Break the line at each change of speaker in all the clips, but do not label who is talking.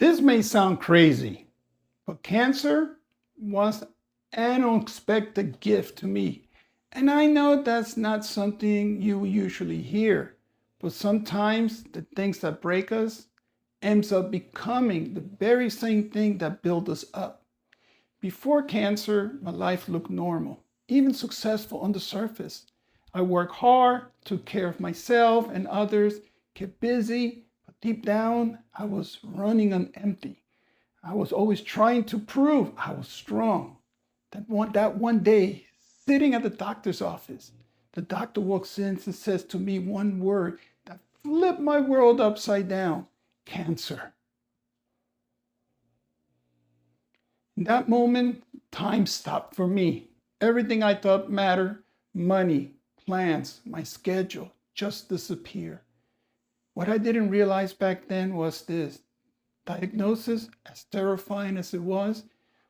This may sound crazy, but cancer was an unexpected gift to me. And I know that's not something you usually hear, but sometimes the things that break us ends up becoming the very same thing that build us up. Before cancer, my life looked normal, even successful on the surface. I worked hard, took care of myself and others, kept busy, but deep down, I was running on empty. I was always trying to prove I was strong. That one day, sitting at the doctor's office, the doctor walks in and says to me one word that flipped my world upside down: cancer. In that moment, time stopped for me. Everything I thought mattered, money, plans, my schedule, just disappeared. What I didn't realize back then was this: diagnosis, as terrifying as it was,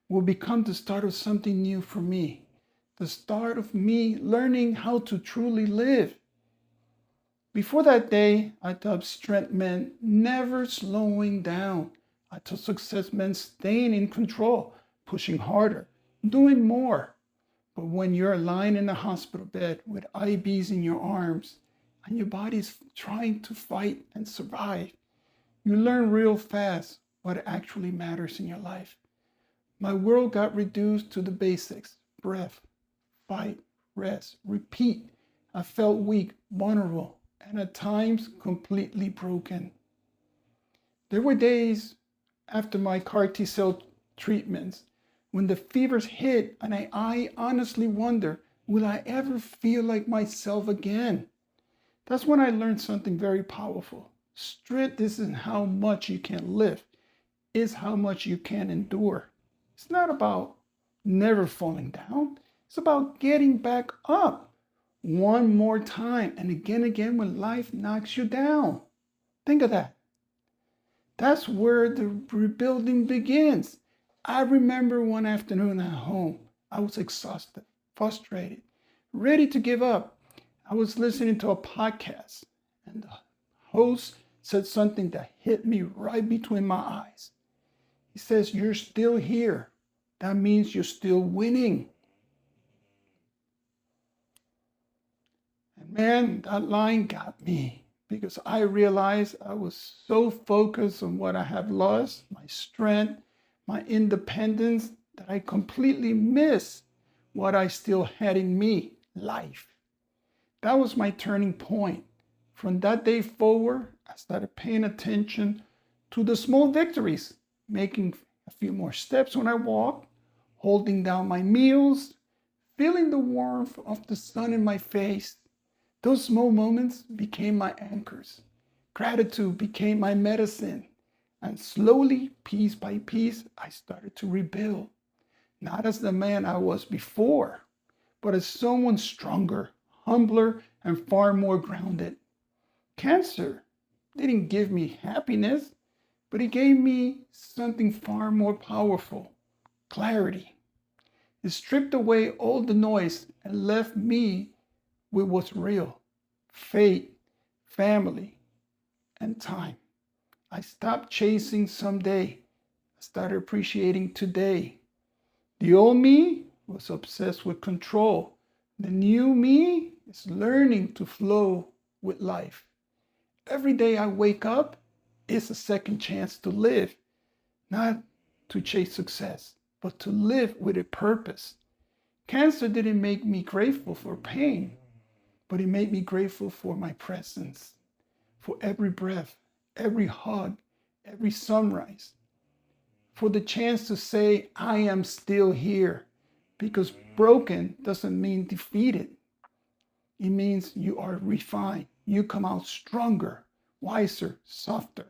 will become the start of something new for me. The start of me learning how to truly live. Before that day, I thought strength meant never slowing down. I thought success meant staying in control, pushing harder, doing more. But when you're lying in a hospital bed with IVs in your arms and your body's trying to fight and survive, you learn real fast what actually matters in your life. My world got reduced to the basics: breath, fight, rest, repeat. I felt weak, vulnerable, and at times completely broken. There were days after my CAR T cell treatments when the fevers hit and I honestly wonder, will I ever feel like myself again? That's when I learned something very powerful. Strength isn't how much you can lift, it's how much you can endure. It's not about never falling down. It's about getting back up one more time and again when life knocks you down. Think of that. That's where the rebuilding begins. I remember one afternoon at home, I was exhausted, frustrated, ready to give up. I was listening to a podcast and the host said something that hit me right between my eyes. He says, "You're still here. That means you're still winning." And man, that line got me because I realized I was so focused on what I have lost, my strength, my independence, that I completely missed what I still had in me: life. That was my turning point. From that day forward, I started paying attention to the small victories, making a few more steps when I walked, holding down my meals, feeling the warmth of the sun in my face. Those small moments became my anchors. Gratitude became my medicine. And slowly, piece by piece, I started to rebuild. Not as the man I was before, but as someone stronger, humbler, and far more grounded. Cancer didn't give me happiness, but it gave me something far more powerful: clarity. It stripped away all the noise and left me with what's real: faith, family, and time. I stopped chasing someday. I started appreciating today. The old me was obsessed with control. The new me is learning to flow with life. Every day I wake up is a second chance to live, not to chase success, but to live with a purpose. Cancer didn't make me grateful for pain, but it made me grateful for my presence, for every breath, every hug, every sunrise, for the chance to say, I am still here. Because broken doesn't mean defeated. It means you are refined. You come out stronger, wiser, softer.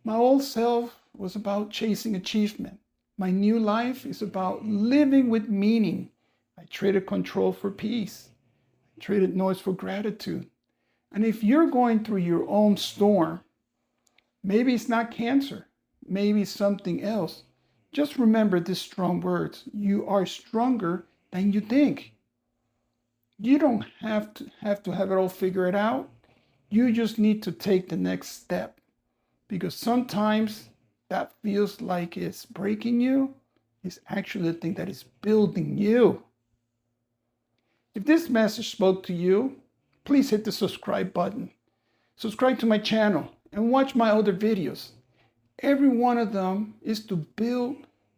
My old self was about chasing achievement. My new life is about living with meaning. I traded control for peace. I traded noise for gratitude. And if you're going through your own storm, maybe it's not cancer, maybe it's something else. Just remember these strong words: you are stronger than you think. You don't have to have it all figured out. You just need to take the next step. Because sometimes that feels like it's breaking you is actually the thing that is building you. If this message spoke to you, please hit the subscribe button. Subscribe to my channel and watch my other videos. Every one of them is to build,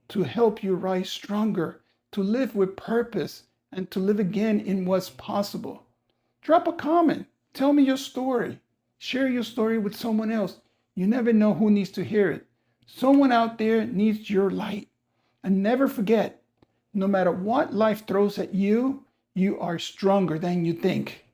to help you rise stronger, to live with purpose, and to live again in what's possible. Drop a comment. Tell me your story. Share your story with someone else. You never know who needs to hear it. Someone out there needs your light. And never forget, no matter what life throws at you, you are stronger than you think.